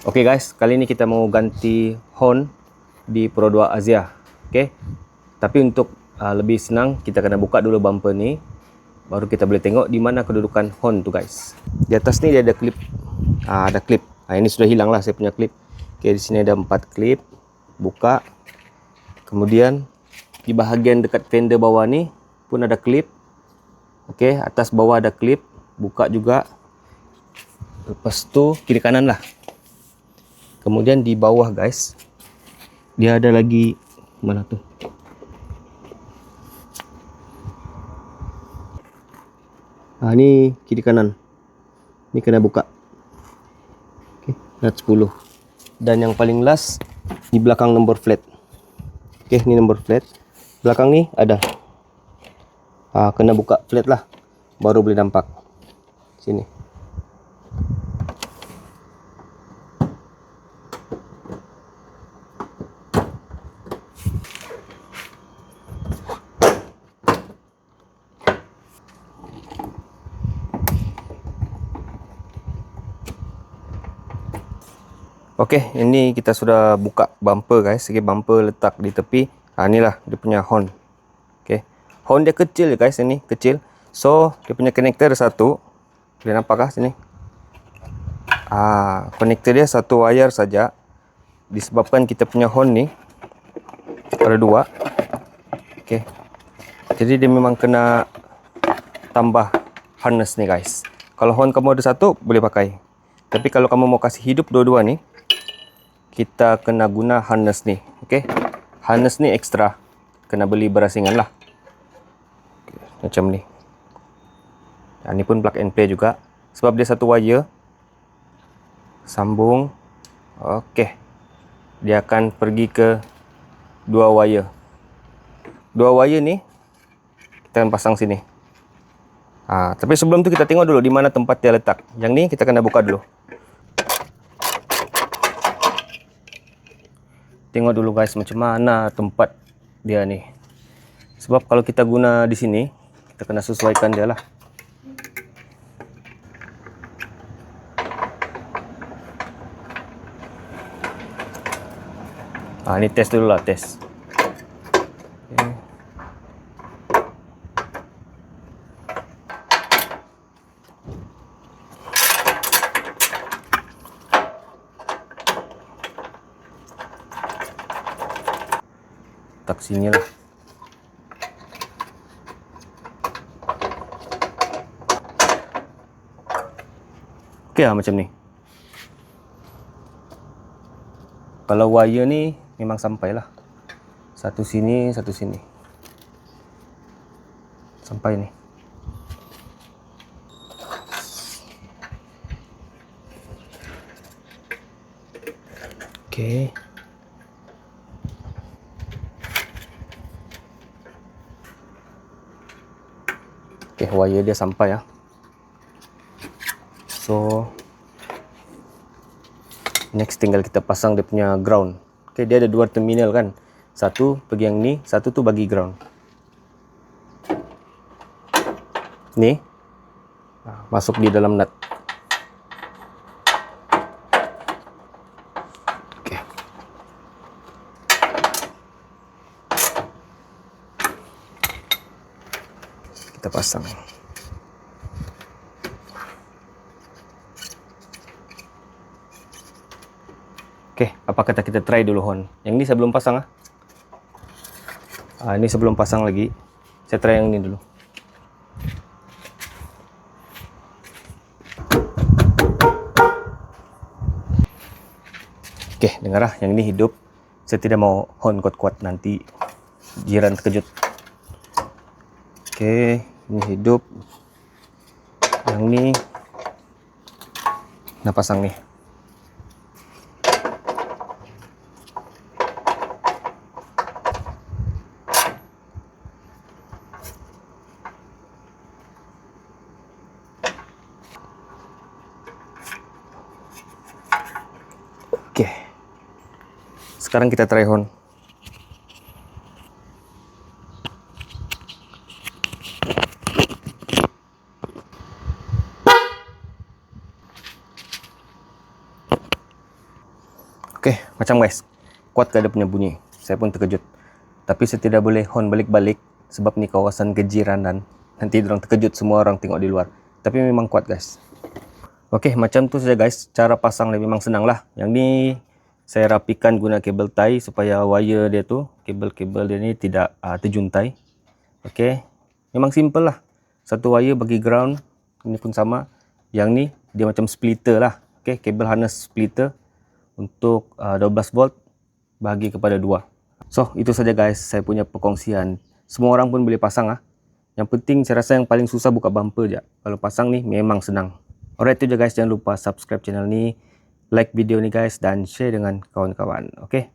Oke guys, kali ini kita mau ganti horn di Pro 2 Asia. Oke. Tapi untuk lebih senang, kita kena buka dulu bumper ni, baru kita boleh tengok di mana kedudukan horn tu guys. Di atas ni dia ada klip. Ada klip. Ini sudah hilang lah saya punya klip. Oke, di sini ada 4 klip. Buka. Kemudian di bahagian dekat fender bawah ni pun ada klip. Oke, atas bawah ada klip. Buka juga. Lepas tu kiri kanan lah. Kemudian di bawah guys, dia ada lagi mana tu? Ni kiri kanan. Ni kena buka. Okey, nut 10. Dan yang paling last di belakang nombor flat. Okey, ni nombor flat. Belakang ni ada. Kena buka flat lah, baru boleh nampak. Sini. Okey, ini kita sudah buka bumper guys. Okey, bumper letak di tepi. Inilah dia punya horn. Okey. Horn dia kecil guys, ini kecil. So, dia punya connector ada satu. Boleh nampak kah sini? Connector dia satu wire saja. Disebabkan kita punya horn ni ada dua. Okey. Jadi dia memang kena tambah harness ni guys. Kalau horn kamu ada satu, boleh pakai. Tapi kalau kamu mau kasih hidup dua-dua ni, kita kena guna harness ni. Okey. Harness ni ekstra. Kena beli berasingan lah. Macam ni. Ni pun plug and play juga. Sebab dia satu wire. Sambung. Okey. Dia akan pergi ke dua wire. Dua wire ni kita akan pasang sini. Tapi sebelum tu kita tengok dulu di mana tempat dia letak. Yang ni kita kena buka dulu. Tengok dulu guys macam mana tempat dia ni. Sebab kalau kita guna di sini, kita kena sesuaikan dia lah. Ni test dulu lah, test. Okay. Tak sini lah. Okey lah macam ni. Kalau wire ni memang sampai lah. Satu sini, satu sini. Sampai ni. Okey. Okey, wire dia sampai ya. So next tinggal kita pasang dia punya ground. Okey, dia ada dua terminal kan. Satu pergi yang ni, satu tu bagi ground. Ni masuk di dalam nut. Okey. Kita pasang. Okey, apa kata kita try dulu horn. Yang ni saya belum pasang ini sebelum pasang lagi. Saya try yang ni dulu. Okey, dengar lah, yang ni hidup. Saya tidak mau horn kuat-kuat, nanti jiran terkejut. Okey, ini hidup. Yang ni nak pasang ni. Oke. Sekarang kita try horn. Okey, macam guys. Kuat ke dia punya bunyi. Saya pun terkejut. Tapi saya tidak boleh horn balik-balik sebab ni kawasan kejiran dan nanti orang terkejut semua orang tengok di luar. Tapi memang kuat guys. Okey, macam tu saja guys. Cara pasang dia memang senang lah. Yang ni saya rapikan guna kabel tie supaya wire dia tu, kabel-kabel dia ni tidak terjuntai. Okey, memang simple lah. Satu wire bagi ground, ini pun sama. Yang ni dia macam splitter lah. Okey, kabel harness splitter untuk 12 volt bahagi kepada 2. So, itu saja guys saya punya perkongsian. Semua orang pun boleh pasang lah. Yang penting saya rasa yang paling susah buka bumper je. Kalau pasang ni memang senang. Alright, itu je guys. Jangan lupa subscribe channel ni, like video ni guys dan share dengan kawan-kawan. Okey.